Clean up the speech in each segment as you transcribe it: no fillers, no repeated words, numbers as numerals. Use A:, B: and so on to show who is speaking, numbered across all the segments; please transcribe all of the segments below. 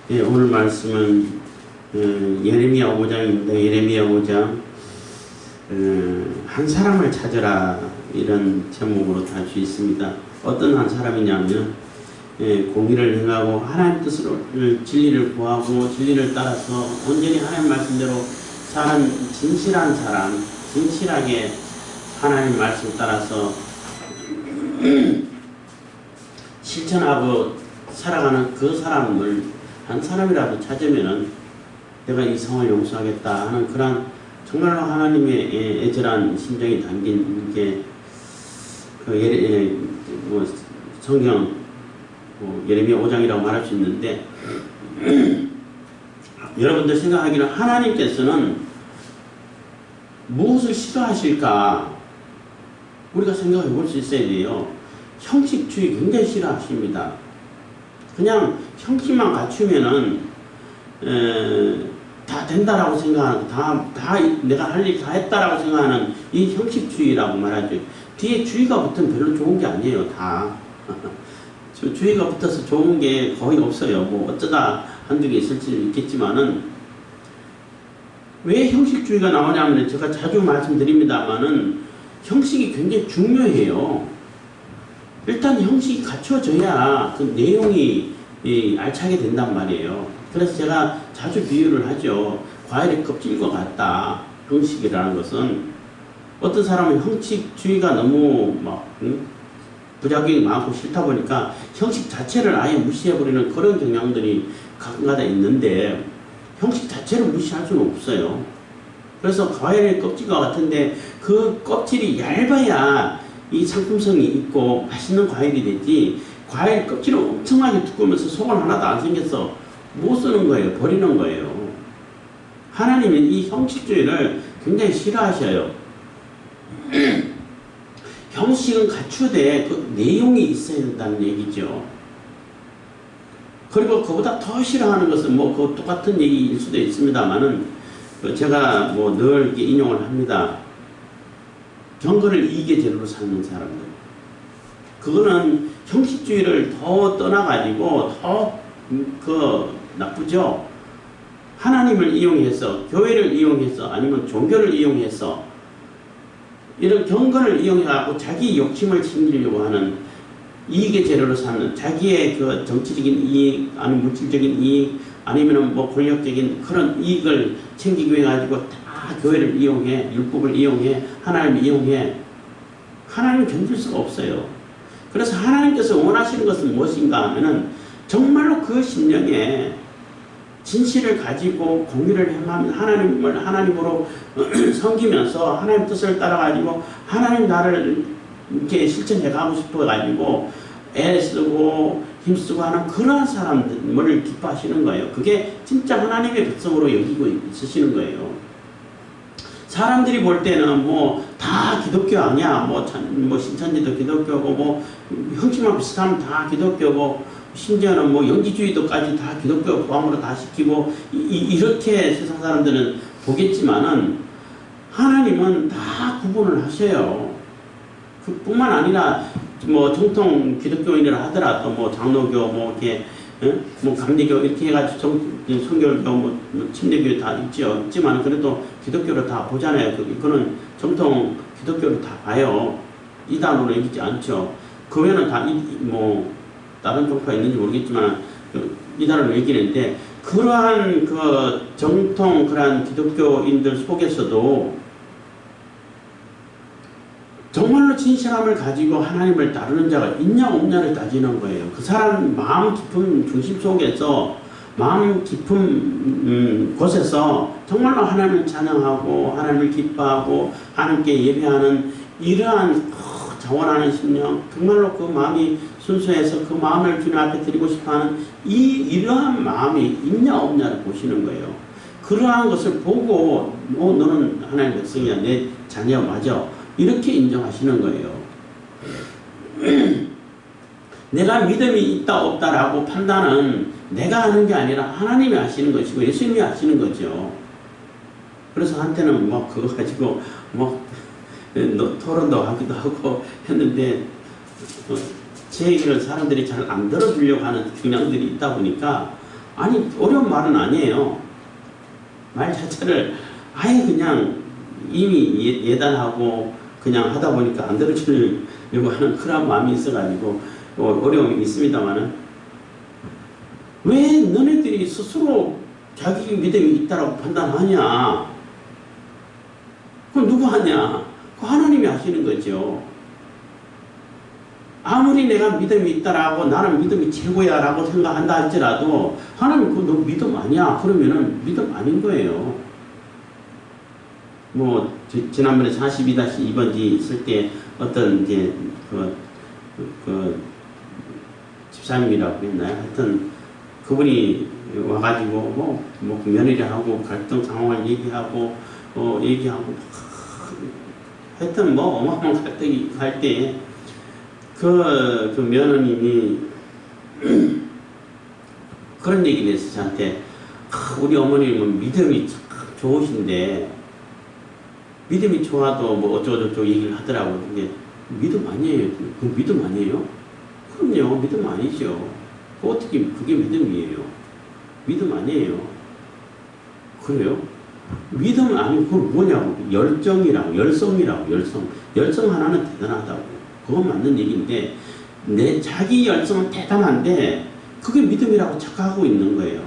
A: 예, 오늘 말씀은 예레미야 5장입니다. 예레미야 5장 한 사람을 찾으라 이런 제목으로 달 수 있습니다. 어떤 한 사람이냐면 공의를 행하고 하나님 뜻으로 진리를 구하고 진리를 따라서 온전히 하나님 말씀대로 사는 진실한 사람, 진실하게 하나님 말씀 따라서 실천하고 살아가는 그 사람을 한 사람이라도 찾으면은 내가 이 성을 용서하겠다 하는 그런 정말로 하나님의 애절한 심정이 담긴 게 성경 예레미야 5장이라고 말할 수 있는데 여러분들 생각하기는 하나님께서는 무엇을 싫어하실까 우리가 생각해 볼 수 있어야 돼요. 형식주의 굉장히 싫어하십니다. 그냥 형식만 갖추면은 다 된다라고 생각하는 다 내가 할 일 다 했다라고 생각하는 이 형식주의라고 말하죠. 뒤에 주의가 붙으면 별로 좋은 게 아니에요. 다 주의가 붙어서 좋은 게 거의 없어요. 뭐 어쩌다 한두 개 있을지 있겠지만은 왜 형식주의가 나오냐면 제가 자주 말씀드립니다만은 형식이 굉장히 중요해요. 일단 형식이 갖춰져야 그 내용이 알차게 된단 말이에요. 그래서 제가 자주 비유를 하죠. 과일의 껍질과 같다. 형식이라는 것은 어떤 사람은 형식주의가 너무 부작용이 많고 싫다 보니까 형식 자체를 아예 무시해버리는 그런 경향들이 가끔가다 있는데 형식 자체를 무시할 수는 없어요. 그래서 과일의 껍질과 같은데 그 껍질이 얇아야 이 상품성이 있고 맛있는 과일이 되지 과일 껍질은 엄청나게 두꺼우면서 속은 하나도 안 생겨서 못 쓰는 거예요. 버리는 거예요. 하나님은 이 형식주의를 굉장히 싫어하셔요. 형식은 갖추되 그 내용이 있어야 된다는 얘기죠. 그리고 그보다 더 싫어하는 것은 그 똑같은 얘기일 수도 있습니다만은 제가 늘 이렇게 인용을 합니다. 경건을 이익의 재료로 삼는 사람들. 그거는 형식주의를 더 떠나가지고 더 나쁘죠. 하나님을 이용해서 교회를 이용해서 아니면 종교를 이용해서 이런 경건을 이용해갖고 자기 욕심을 챙기려고 하는 이익의 재료로 삼는 자기의 그 정치적인 이익 아니면 물질적인 이익 아니면 권력적인 그런 이익을 챙기기 위해 가지고 교회를 이용해 율법을 이용해 하나님을 이용해 하나님을 견딜 수가 없어요. 그래서 하나님께서 원하시는 것은 무엇인가 하면은 정말로 그 심령에 진실을 가지고 공의를 행하면 하나님으로 섬기면서 하나님 뜻을 따라가지고 하나님 나를 이렇게 실천해 가고 싶어 가지고 애쓰고 힘쓰고 하는 그러한 사람들을 기뻐하시는 거예요. 그게 진짜 하나님의 백성으로 여기고 있으시는 거예요. 사람들이 볼 때는 다 기독교 아니야. 신천지도 기독교고 형식만 비슷하면 다 기독교고 심지어는 영지주의도까지 다 기독교 포함으로 다 시키고 이렇게 세상 사람들은 보겠지만은 하나님은 다 구분을 하셔요. 그뿐만 아니라 정통 기독교인이라 하더라도 장로교 이렇게 감리교 이렇게 해가지고 성결교 침례교 다 있지만 그래도 기독교로 다 보잖아요. 그거는 정통 기독교로 다 봐요. 이단으로 있지 않죠. 그 외에는 다 다른 종파가 있는지 모르겠지만 이단으로 얘기하는데 그러한 그 정통 그러한 기독교인들 속에서도 정말로 진실함을 가지고 하나님을 따르는 자가 있냐 없냐를 따지는 거예요. 그 사람 마음 깊은 중심 속에서 마음 깊은 곳에서 정말로 하나님을 찬양하고 하나님을 기뻐하고 하나님께 예배하는 이러한 자원하는 심령 정말로 그 마음이 순수해서 그 마음을 주님 앞에 드리고 싶어하는 이러한 마음이 있냐 없냐를 보시는 거예요. 그러한 것을 보고 너는 하나님의 백성이야. 내 자녀 맞아. 이렇게 인정하시는 거예요. 내가 믿음이 있다 없다라고 판단은 내가 하는 게 아니라 하나님이 하시는 것이고 예수님이 하시는 거죠. 그래서 한때는 그거 가지고 토론도 하기도 하고 했는데 제 얘기를 사람들이 잘 안 들어주려고 하는 경향들이 있다 보니까 아니 어려운 말은 아니에요. 말 자체를 아예 그냥 이미 예단하고 그냥 하다 보니까 안 들어주려고 하는 그런 마음이 있어가지고 어려움이 있습니다만은, 왜 너네들이 스스로 자기 믿음이 있다라고 판단하냐? 그건 누가 하냐? 그 하나님이 하시는 거죠. 아무리 내가 믿음이 있다라고 나는 믿음이 최고야 라고 생각한다 할지라도 하나님 그거 너 믿음 아니야? 그러면은 믿음 아닌 거예요. 뭐 지난번에 42-2번지 있을 때 어떤 이제 그 집사님이라고 했나요? 하여튼 그분이 와가지고 뭐 며느리하고 갈등 상황을 얘기하고 하여튼 뭐 어마어마한 갈등이 할 때 그 며느님이 그런 얘기를 했어 저한테. 우리 어머님은 믿음이 참 좋으신데 믿음이 좋아도 뭐 어쩌고저쩌고 얘기를 하더라고요. 근데 믿음 아니에요. 그 믿음 아니에요? 그럼요, 믿음 아니죠. 어떻게 그게 믿음이에요? 믿음 아니에요. 그래요? 믿음 아니고 그건 뭐냐고. 열정이라고, 열성이라고. 열성 하나는 대단하다고. 그건 맞는 얘기인데 내 자기 열성은 대단한데 그게 믿음이라고 착각하고 있는 거예요.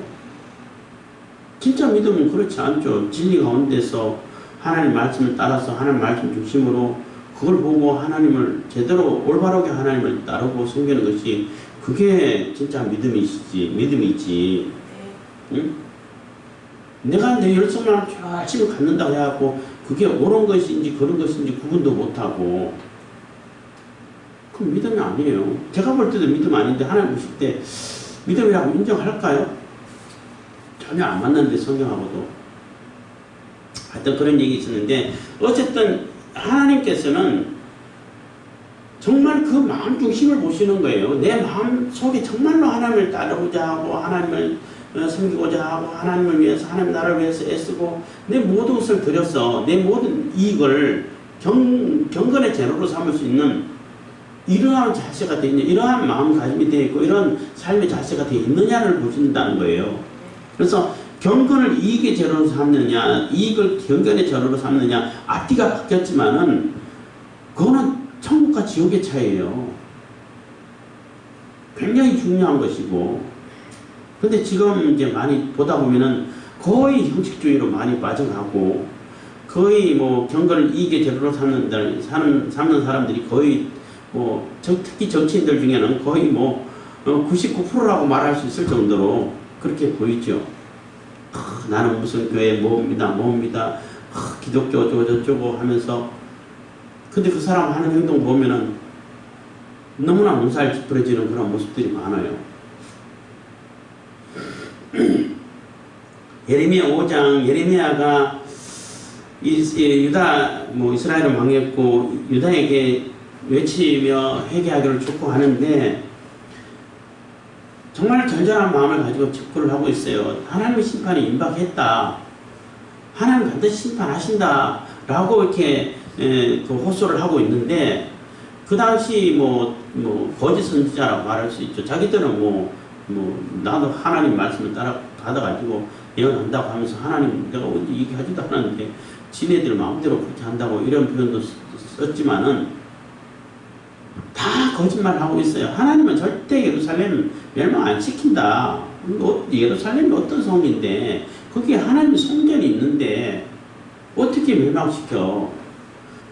A: 진짜 믿음은 그렇지 않죠. 진리 가운데서 하나님 말씀을 따라서 하나님 말씀 중심으로 그걸 보고 하나님을 제대로 올바르게 하나님을 따르고 섬기는 것이 그게 진짜 믿음이지. 응? 내가 내 열성만 열심히 갖는다고 해갖고 그게 옳은 것인지 그런 것인지 구분도 못하고, 그럼 믿음이 아니에요. 제가 볼 때도 믿음 아닌데 하나님 보실 때 믿음이라고 인정할까요? 전혀 안 맞는데 성경하고도. 하여튼 그런 얘기 있었는데 어쨌든 하나님께서는 정말 그 마음 중심을 보시는 거예요. 내 마음 속에 정말로 하나님을 따르고자 하고 하나님을 섬기고자 하고 하나님을 위해서 하나님 나라를 위해서 애쓰고 내 모든 것을 들여서 내 모든 이익을 경건의 재료로 삼을 수 있는 이러한 자세가 되어 있냐, 이러한 마음가짐이 되어 있고 이런 삶의 자세가 되어 있느냐를 보신다는 거예요. 그래서 경건을 이익의 재료로 삼느냐, 이익을 경건의 재료로 삼느냐, 앞뒤가 바뀌었지만은 그거는 천국과 지옥의 차이예요. 굉장히 중요한 것이고. 근데 지금 이제 많이 보다 보면은 거의 형식주의로 많이 빠져가고 거의 뭐 경건을 이익의 재료로 삼는 사람들이 거의 뭐 특히 정치인들 중에는 거의 뭐 99%라고 말할 수 있을 정도로 그렇게 보이죠. 나는 무슨 교회 모읍니다. 기독교 어쩌고 하면서. 근데 그 사람 하는 행동 보면은 너무나 몸살 찌푸려지는 그런 모습들이 많아요. 예레미야 5장, 예레미야가 유다 이스라엘을 망했고 유다에게 외치며 회개하기를 촉구하는데 정말 절절한 마음을 가지고 촉구를 하고 있어요. 하나님의 심판이 임박했다. 하나님 반드시 심판하신다. 라고 이렇게 그 호소를 하고 있는데 그 당시 거짓 선지자라고 말할 수 있죠. 자기들은 나도 하나님 말씀을 따라 받아가지고 예언한다고 하면서 하나님 내가 어디 얘기하지도 않았는데 지네들 마음대로 그렇게 한다고 이런 표현도 썼지만은 다 거짓말을 하고 있어요. 하나님은 절대 예루살렘 멸망 안 시킨다. 예루살렘이 어떤 성인데 거기에 하나님의 성전이 있는데 어떻게 멸망시켜.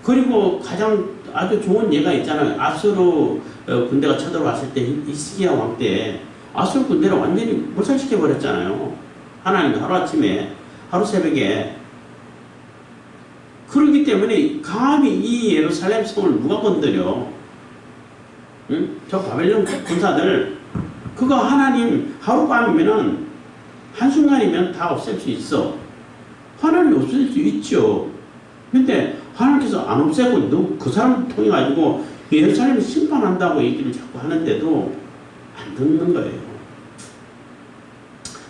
A: 그리고 가장 아주 좋은 예가 있잖아요. 아수르 군대가 쳐들어왔을 때 히스기야 왕 때 아수르 군대를 완전히 몰살시켜 버렸잖아요. 하나님이 하루아침에 하루 새벽에. 그렇기 때문에 감히 이 예루살렘 성을 누가 건드려. 응? 저 바벨론 군사들 그거 하나님 하룻밤이면은 한순간이면 다 없앨 수 있어. 하나님이 없앨 수 있죠. 근데 하나님께서 안 없애고 너 그 사람 통해 가지고 예루살렘을 심판한다고 얘기를 자꾸 하는데도 안 듣는 거예요.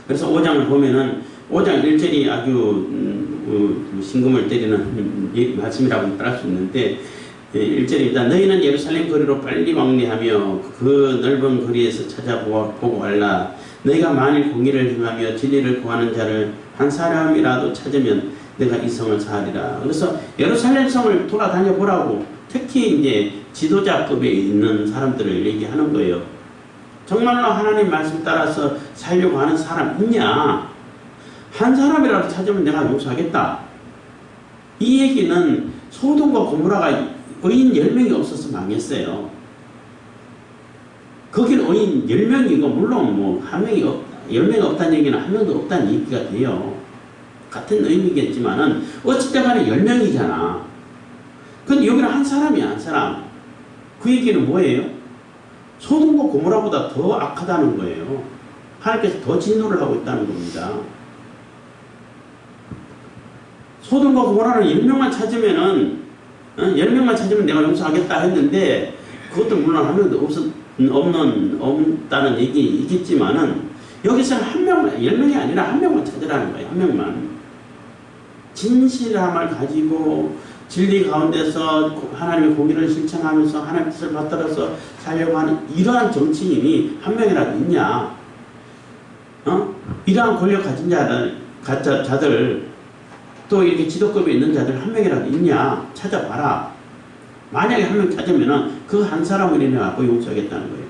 A: 그래서 5장을 보면은 5장 1절이 아주 심금을 때리는 말씀이라고 말할 수 있는데 1절입니다. 너희는 예루살렘 거리로 빨리 왕래하며 그 넓은 거리에서 찾아보고 갈라. 너희가 만일 공의를 행하며 진리를 구하는 자를 한 사람이라도 찾으면 내가 이 성을 사하리라. 그래서 예루살렘 성을 돌아다녀 보라고 특히 이제 지도자급에 있는 사람들을 얘기하는 거예요. 정말로 하나님 말씀 따라서 살려고 하는 사람 있냐? 한 사람이라도 찾으면 내가 용서하겠다. 이 얘기는 소돔과 고모라가 의인 10명이 없어서 망했어요. 거기는 의인 10명이고 물론 뭐 10명이 없다는 얘기는 1명도 없다는 얘기가 돼요. 같은 의미겠지만은 어쨌든 간에 10명이잖아. 근데 여기는 한 사람이야, 한 사람. 그 얘기는 뭐예요? 소돔과 고모라보다 더 악하다는 거예요. 하나님께서 더 진노를 하고 있다는 겁니다. 소돔과 고모라는 10명만 찾으면은 10명만 찾으면 내가 용서하겠다 했는데 그것도 물론 한 명도 없다는 얘기이겠지만은 여기서는 한 명만, 10명이 아니라 한 명만 찾으라는 거예요. 한 명만. 진실함을 가지고 진리 가운데서 하나님의 공의를 실천하면서 하나님의 뜻을 받들어서 살려고 하는 이러한 정치인이 한 명이라도 있냐? 이러한 권력 가진 자들 또 이렇게 지도급에 있는 자들 한 명이라도 있냐? 찾아봐라. 만약에 한 명 찾으면은 그 한 사람을 인해 갖고 용서하겠다는 거예요.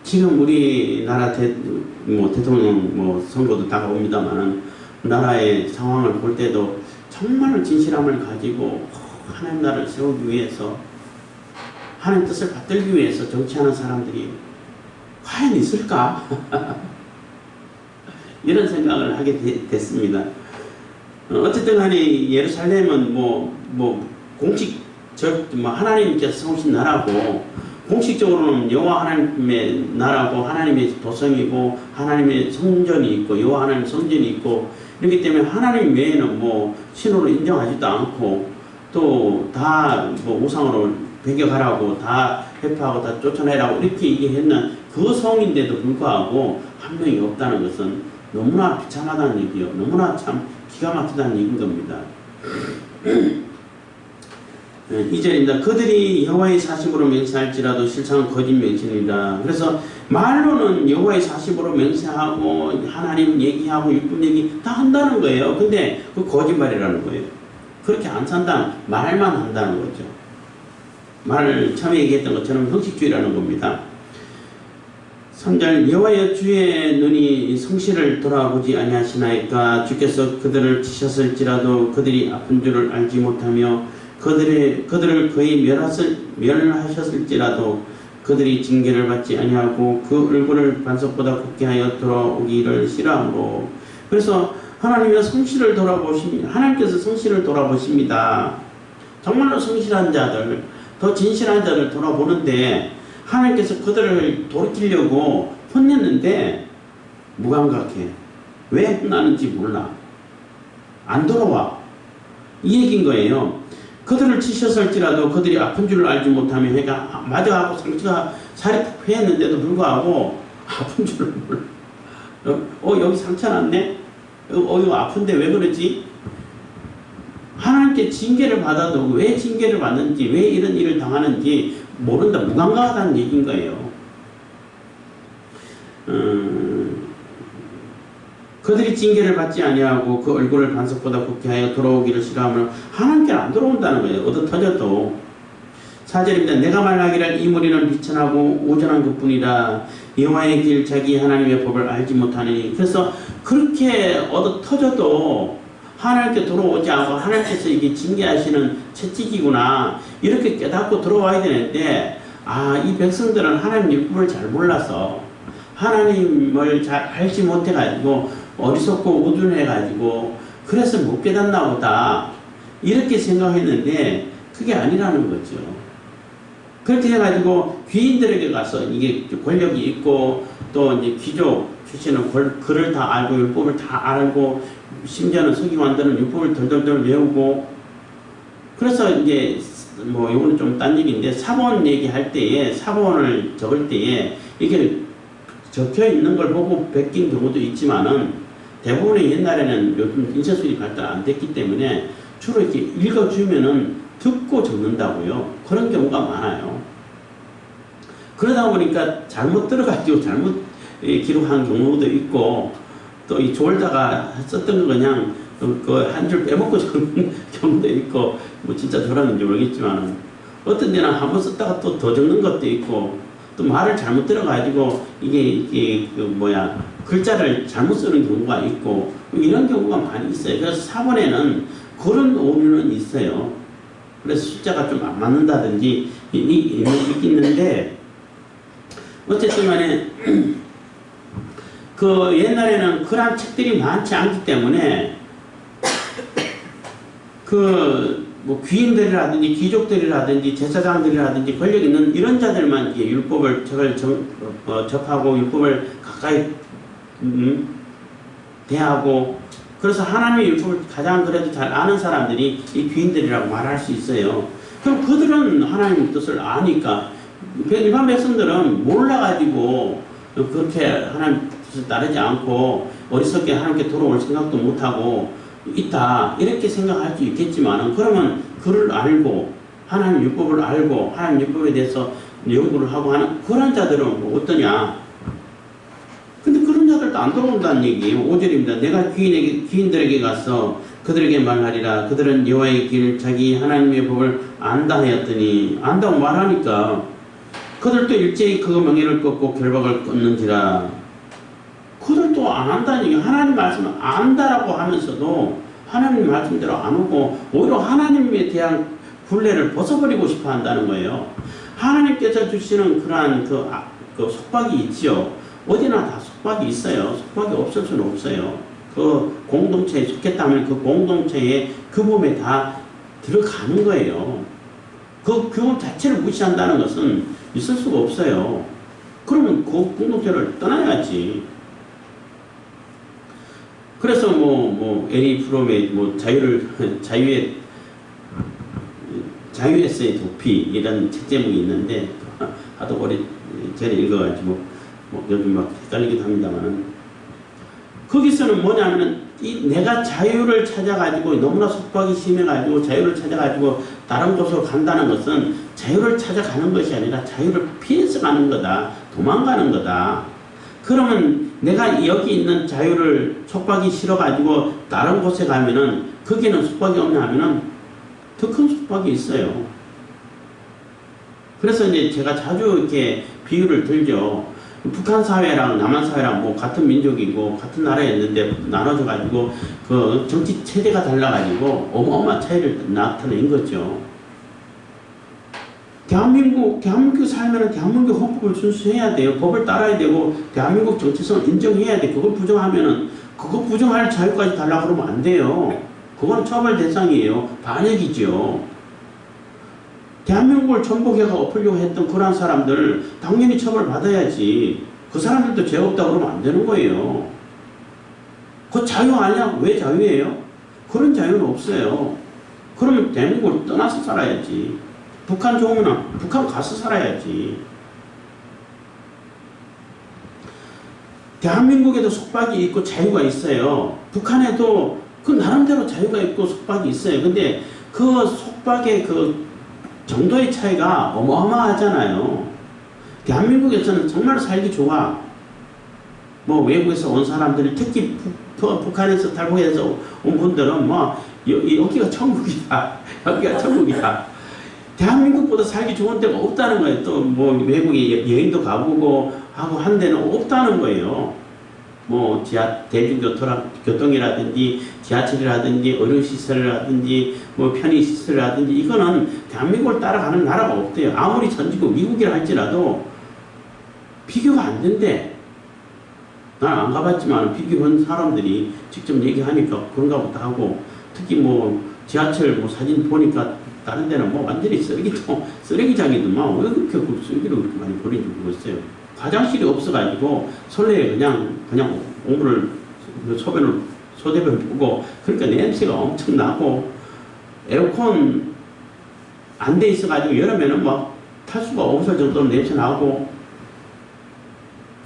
A: 지금 우리나라 대통령 선거도 다가옵니다만은 나라의 상황을 볼 때도 정말로 진실함을 가지고 하나님 나라를 세우기 위해서 하나님 뜻을 받들기 위해서 정치하는 사람들이 과연 있을까? 이런 생각을 하게 됐습니다. 어쨌든 간에 예루살렘은 하나님께서 세우신 나라고 공식적으로는 여호와 하나님의 나라고 하나님의 도성이고 하나님의 성전이 있고 여호와 하나님의 성전이 있고 그렇기 때문에 하나님 외에는 신으로 인정하지도 않고 또 다 우상으로 배격하라고 다 회파하고 다 쫓아내라고 이렇게 얘기했는 그 성인데도 불구하고 한 명이 없다는 것은 너무나 비참하다는 얘기요. 너무나 참 기가 막히다는 얘기인 겁니다. 2절입니다. 그들이 여호와의 사십으로 맹세할지라도 실상은 거짓 맹세입니다. 그래서 말로는 여호와의 사십으로 맹세하고 하나님 얘기하고 율법 얘기 다 한다는 거예요. 근데 그 거짓말이라는 거예요. 그렇게 안 산다. 말만 한다는 거죠. 말을 처음에 얘기했던 것처럼 형식주의라는 겁니다. 3절 여호와여 주의 눈이 성실을 돌아보지 아니하시나이까 주께서 그들을 치셨을지라도 그들이 아픈 줄을 알지 못하며 그들을 거의 멸하셨을지라도 그들이 징계를 받지 아니하고 그 얼굴을 반석보다 곱게 하여 돌아오기를 싫어하므로. 그래서 하나님께서 성실을 돌아보십니다. 정말로 성실한 자들, 더 진실한 자를 돌아보는데 하나님께서 그들을 돌이키려고 혼냈는데 무감각해. 왜 혼나는지 몰라. 안 돌아와. 이 얘기인 거예요. 그들을 치셨을지라도 그들이 아픈 줄을 알지 못하며 해가 맞아하고 상처가 살이 회했는데도 불구하고 아픈 줄을 몰라. 여기 상처 났네? 이거 아픈데 왜 그러지? 하나님께 징계를 받아도 왜 징계를 받는지 왜 이런 일을 당하는지 모른다. 무감각하다는 얘기인 거예요. 그들이 징계를 받지 아니하고 그 얼굴을 반석보다 곱게 하여 돌아오기를 싫어하면 하나님께는 안 돌아온다는 거예요. 얻어 터져도. 4절입니다. 내가 말하기를 이 무리는 비천하고 오전한 것뿐이라 여호와의 길 자기 하나님의 법을 알지 못하니. 그래서 그렇게 얻어 터져도 하나님께 돌아오지 않고 하나님께서 이게 징계하시는 채찍이구나 이렇게 깨닫고 들어와야 되는데 이 백성들은 하나님 율법을 잘 몰라서 하나님을 잘 알지 못해가지고 어리석고 우둔해가지고 그래서 못 깨닫나 보다 이렇게 생각했는데 그게 아니라는 거죠. 그렇게 해가지고 귀인들에게 가서 이게 권력이 있고 또 이제 귀족 출신은 글을 다 알고 율법을 다 알고 심지어는 서기관들은 율법을 덜덜덜 외우고 그래서 이제 이거는 좀 딴 얘기인데 사본 얘기할 때에 사본을 적을 때에 이게 적혀 있는 걸 보고 베낀 경우도 있지만은 대부분의 옛날에는 요즘 인쇄술이 발달 안 됐기 때문에 주로 이렇게 읽어주면은 듣고 적는다고요. 그런 경우가 많아요. 그러다 보니까 잘못 들어가지고 잘못 기록한 경우도 있고, 또 이 졸다가 썼던 거 그냥 그 한 줄 빼먹고 적는 경우도 있고, 뭐 진짜 저라는지 모르겠지만, 어떤 데는 한 번 썼다가 또 더 적는 것도 있고, 또 말을 잘못 들어가지고 이게 그 뭐야 글자를 잘못 쓰는 경우가 있고, 이런 경우가 많이 있어요. 그래서 사본에는 그런 오류는 있어요. 그래서 숫자가 좀 안 맞는다든지 있는데, 어쨌든 간에 그 옛날에는 그런 책들이 많지 않기 때문에 그 뭐 귀인들이라든지 귀족들이라든지 제사장들이라든지 권력 있는 이런 자들만 이제 율법을 책을 접하고 율법을 가까이 대하고, 그래서 하나님의 율법을 가장 그래도 잘 아는 사람들이 이 귀인들이라고 말할 수 있어요. 그럼 그들은 하나님의 뜻을 아니까, 일반 백성들은 몰라가지고 그렇게 하나님 뜻을 따르지 않고 어리석게 하나님께 돌아올 생각도 못하고 있다, 이렇게 생각할 수 있겠지만, 그러면 그를 알고 하나님 율법을 알고 하나님 율법에 대해서 연구를 하고 하는 그런 자들은 뭐 어떠냐. 근데 그런 자들도 안 돌아온다는 얘기예요. 5절입니다. 내가 귀인들에게 가서 그들에게 말하리라. 그들은 여호와의 길 자기 하나님의 법을 안다 하였더니, 안다고 말하니까 그들도 일제히 그 명예를 꺾고 결박을 끊는지라. 그들도 안 한다는 얘기. 하나님 말씀을 안다라고 하면서도 하나님 말씀대로 안 오고 오히려 하나님에 대한 굴레를 벗어버리고 싶어 한다는 거예요. 하나님께서 주시는 그러한 그 속박이 있지요. 어디나 다 속박이 있어요. 속박이 없을 수는 없어요. 그 공동체에 속했다면 그 공동체의 그 몸에 다 들어가는 거예요. 그 교훈 자체를 무시한다는 것은 있을 수가 없어요. 그러면 그 공동체를 떠나야지. 그래서 에리 프롬의 자유에서의 도피 이런 책 제목이 있는데, 하도 오래 전에 읽어가지고 요즘 막 헷갈리기도 합니다만은, 거기서는 뭐냐면은 내가 자유를 찾아가지고 너무나 속박이 심해가지고 자유를 찾아가지고 다른 곳으로 간다는 것은 자유를 찾아가는 것이 아니라 자유를 피해서 가는 거다, 도망가는 거다. 그러면 내가 여기 있는 자유를 속박이 싫어가지고 다른 곳에 가면은 거기는 속박이 없냐 하면은 더 큰 속박이 있어요. 그래서 이제 제가 자주 이렇게 비유를 들죠. 북한 사회랑 남한 사회랑 뭐 같은 민족이고 같은 나라였는데 나눠져가지고 그 정치 체제가 달라가지고 어마어마한 차이를 나타낸 거죠. 대한민국 살면은 대한민국 헌법을 준수해야 돼요. 법을 따라야 되고 대한민국 정체성을 인정해야 돼. 그걸 부정하면은 그거 부정할 자유까지 달라고 그러면 안 돼요. 그건 처벌 대상이에요. 반역이죠. 대한민국을 전복해가 엎으려고 했던 그런 사람들 당연히 처벌받아야지. 그 사람들도 죄 없다고 그러면 안 되는 거예요. 그 자유 아니야? 왜 자유예요? 그런 자유는 없어요. 그러면 대한민국을 떠나서 살아야지. 북한 좋으면 북한 가서 살아야지. 대한민국에도 속박이 있고 자유가 있어요. 북한에도 그 나름대로 자유가 있고 속박이 있어요. 근데 그 속박의 그 정도의 차이가 어마어마하잖아요. 대한민국에서는 정말 살기 좋아. 뭐 외국에서 온 사람들이, 특히 북한에서 탈북해서 온 분들은 여기가 천국이다. 여기가 천국이다. 대한민국보다 살기 좋은 데가 없다는 거예요. 또 외국에 여행도 가보고 하고 한 데는 없다는 거예요. 대중교통이라든지 지하철이라든지 의료시설이라든지 편의시설이라든지 이거는 대한민국을 따라가는 나라가 없대요. 아무리 선진국 미국이라 할지라도 비교가 안 된대. 난 안 가봤지만 비교한 사람들이 직접 얘기하니까 그런가 보다 하고, 특히 지하철 사진 보니까 다른 데는 완전히 쓰레기장이더만. 왜 그렇게 쓰레기를 그렇게 많이 버리는지 모르겠어요. 화장실이 없어가지고 설레에 그냥 옹물을 소대변을 보고, 그러니까 냄새가 엄청 나고, 에어컨 안 돼 있어가지고 여름에는 탈 수가 없을 정도로 냄새 나고,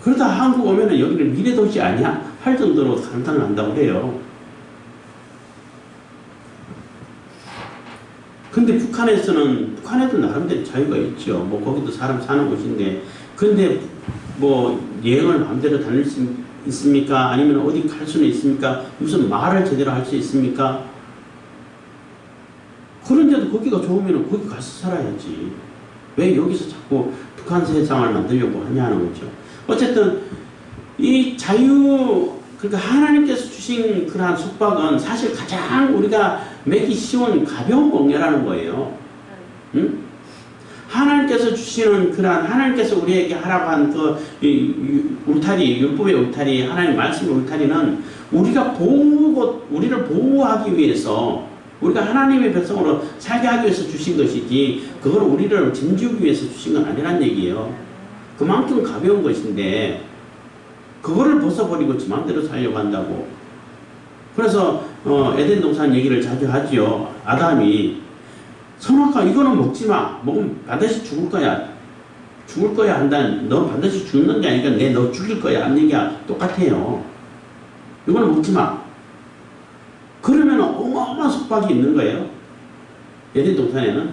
A: 그러다 한국 오면은 여기는 미래도시 아니야? 할 정도로 감탄을 한다고 해요. 근데 북한에도 나름대로 자유가 있죠. 거기도 사람 사는 곳인데, 근데 뭐 여행을 마음대로 다닐 수 있습니까? 아니면 어디 갈 수는 있습니까? 무슨 말을 제대로 할 수 있습니까? 그런데도 거기가 좋으면 거기 가서 살아야지. 왜 여기서 자꾸 북한 세상을 만들려고 하냐는 거죠. 어쨌든 이 자유, 그러니까 하나님께서 주신 그러한 속박은 사실 가장 우리가 매기 쉬운 가벼운 멍에라는 거예요. 응? 하나님께서 주시는 그러한, 하나님께서 우리에게 하라고 한 그 울타리, 율법의 울타리, 하나님 말씀의 울타리는 우리가 우리를 보호하기 위해서, 우리가 하나님의 백성으로 살게 하기 위해서 주신 것이지, 그걸 우리를 짐지우기 위해서 주신 건 아니란 얘기예요. 그만큼 가벼운 것인데, 그거를 벗어버리고 지 마음대로 살려고 한다고. 그래서 에덴 동산 얘기를 자주 하지요. 아담이 선악과 이거는 먹지 마. 먹으면 반드시 죽을 거야. 죽을 거야 한다는, 너 반드시 죽는 게 아니라 너 죽일 거야 한 얘기가 똑같아요. 이거는 먹지 마. 그러면 어마어마한 속박이 있는 거예요. 에덴 동산에는.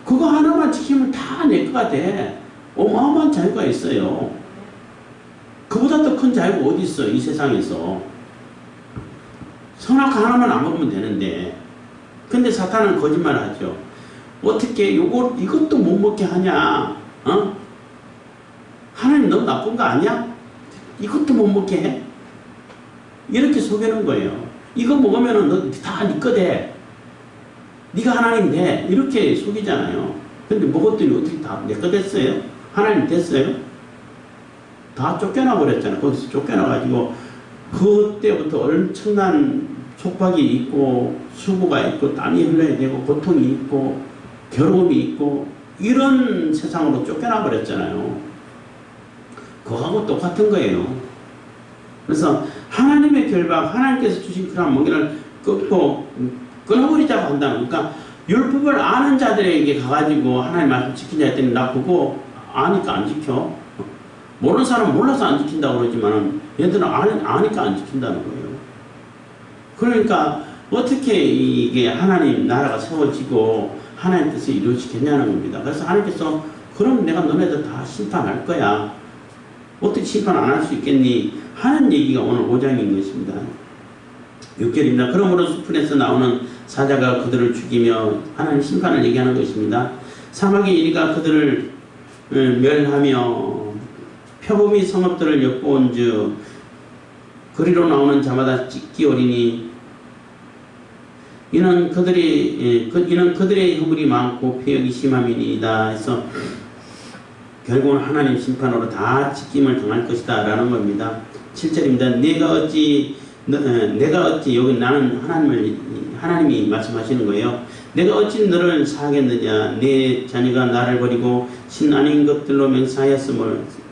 A: 그거 하나만 지키면 다 내 거가 돼. 어마어마한 자유가 있어요. 그보다 더 큰 자유가 어디 있어, 이 세상에서. 선악과 하나만 안 먹으면 되는데. 근데 사탄은 거짓말을 하죠. 어떻게 이것도 못 먹게 하냐? 어? 하나님 너무 나쁜 거 아니야? 이것도 못 먹게 해? 이렇게 속이는 거예요. 이거 먹으면은 너 다 네 거 돼. 네가 하나님 돼. 이렇게 속이잖아요. 근데 먹었더니 어떻게 다 내 거 됐어요? 하나님 됐어요? 다 쫓겨나 버렸잖아요. 거기서 쫓겨나가지고 그때부터 엄청난 속박이 있고 수고가 있고 땀이 흘러야 되고 고통이 있고 괴로움이 있고 이런 세상으로 쫓겨나 버렸잖아요. 그거하고 똑같은 거예요. 그래서 하나님의 결박, 하나님께서 주신 그런 먹이를 끊어버리자고 한다는, 그러니까 율법을 아는 자들에게 가가지고 하나님 말씀 지키자 했더니 나 그거 아니까 안 지켜. 모르는 사람은 몰라서 안 지킨다고 그러지만 얘들은 아니까 안 지킨다는 거예요. 그러니까 어떻게 이게 하나님 나라가 세워지고 하나님 뜻이 이루어지겠냐는 겁니다. 그래서 하나님께서 그럼 내가 너네들 다 심판할 거야. 어떻게 심판 안 할 수 있겠니? 하는 얘기가 오늘 5장인 것입니다. 6절입니다. 그러므로 수풀에서 나오는 사자가 그들을 죽이며 하나님 심판을 얘기하는 것입니다. 사막의 이리가 그들을 멸하며 표범이 성읍들을 엿보온즉 그리로 나오는 자마다 찢기오리니 이는 그들의 허물이 많고 폐역이 심함이니이다. 해서 결국은 하나님 심판으로 다 찢김을 당할 것이다 라는 겁니다. 7절입니다. 내가 어찌 여기 나는 하나님이 말씀하시는 거예요. 내가 어찌 너를 사하겠느냐. 내 자녀가 나를 버리고 신 아닌 것들로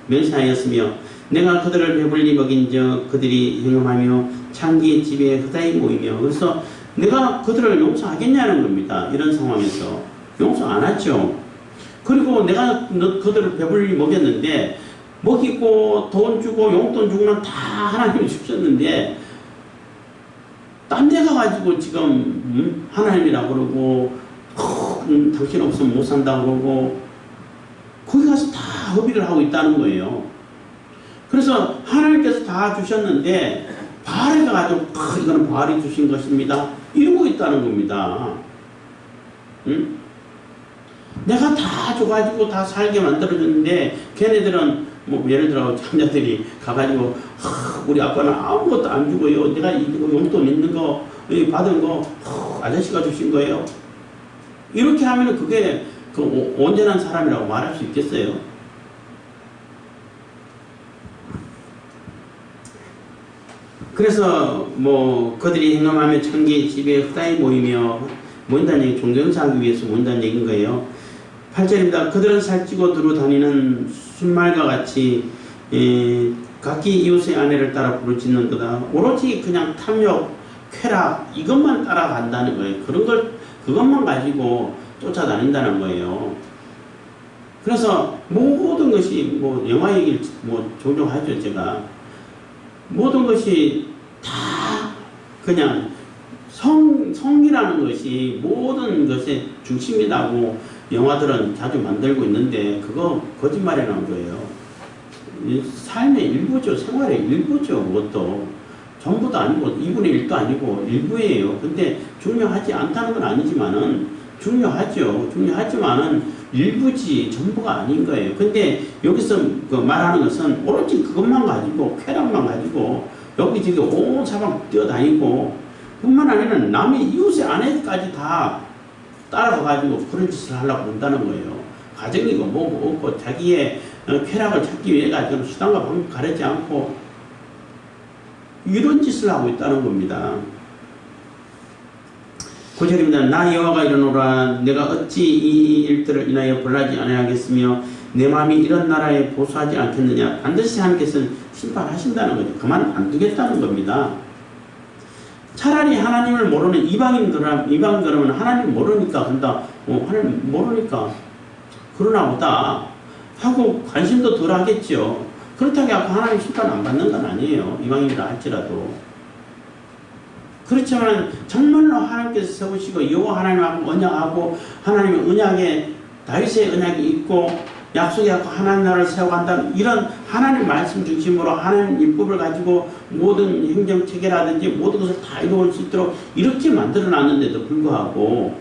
A: 맹세하였으며 내가 그들을 배불리 먹인즉 그들이 행음하며 창기의 집에 흑다이 모이며. 그래서 내가 그들을 용서하겠냐는 겁니다. 이런 상황에서 용서 안 하죠. 그리고 내가 그들을 배불리 먹였는데 먹이고 돈 주고 용돈 주고는 다 하나님이 주셨는데 딴 데 가가지고 지금 하나님이라고 그러고 당신 없으면 못 산다고 그러고 거기 가서 다 허비를 하고 있다는 거예요. 그래서 하나님께서 다 주셨는데 바알에 가가지고 이거는 바알이 주신 것입니다. 이러고 있다는 겁니다. 응? 내가 다 줘가지고 다 살게 만들어줬는데 걔네들은 뭐 예를 들어 자녀들이 가가지고 우리 아빠는 아무것도 안 주고요. 내가 이거 용돈 있는 거 받은 거 아저씨가 주신 거예요. 이렇게 하면은 그게 온전한 사람이라고 말할 수 있겠어요? 그래서 뭐 그들이 행함하며 창기의 집에 흑다이 모인다는 얘기, 종교행사하기 위해서 모인다는 얘기인 거예요. 8절입니다. 그들은 살찌고 두루 다니는 순말과 같이 각기 이웃의 아내를 따라 부르짖는 거다. 오로지 그냥 탐욕, 쾌락 이것만 따라간다는 거예요. 그것만 가지고 쫓아다닌다는 거예요. 그래서 모든 것이 뭐 영화 얘기를 뭐 종종 하죠. 제가 모든 것이 다 그냥 성이라는 것이 모든 것의 중심이라고 영화들은 자주 만들고 있는데 그거 거짓말이라는 거예요. 삶의 일부죠. 생활의 일부죠. 그것도 전부도 아니고 2분의 1도 아니고 일부예요. 근데 중요하지 않다는 건 아니지만은 중요하죠. 중요하지만은 일부지 전부가 아닌 거예요. 근데 여기서 그 말하는 것은 오로지 그것만 가지고 쾌락만 가지고 여기저기 온 사방 뛰어다니고 뿐만 아니라 남의 이웃의 아내까지 다 따라가가지고 그런 짓을 하려고 한다는 거예요. 가정이고 뭐고 없고 자기의 쾌락을 찾기 위해 가지고 수단과 방법 가리지 않고 이런 짓을 하고 있다는 겁니다. 9절입니다. 나 여호와가 이르노라 내가 어찌 이 일들을 인하여 벌하지 아니하겠으며 내 마음이 이런 나라에 보수하지 않겠느냐. 반드시 하나님께서는 심판하신다는 거죠. 그만 안 두겠다는 겁니다. 차라리 하나님을 모르는 이방인들은 하나님 모르니까 한다. 하나님 모르니까 그러나 보다 하고 관심도 덜 하겠죠. 그렇다고 해서 하나님 심판 안 받는 건 아니에요. 이방인이라 할지라도. 그렇지만 정말로 하나님께서 세우시고 여호와 하나님하고 언약하고 하나님의 언약에 다윗의 언약이 있고 약속이 갖고 하나님 나라를 세워간다는 이런 하나님 말씀 중심으로 하나님 율법을 가지고 모든 행정체계라든지 모든 것을 다 이루어올 수 있도록 이렇게 만들어 놨는데도 불구하고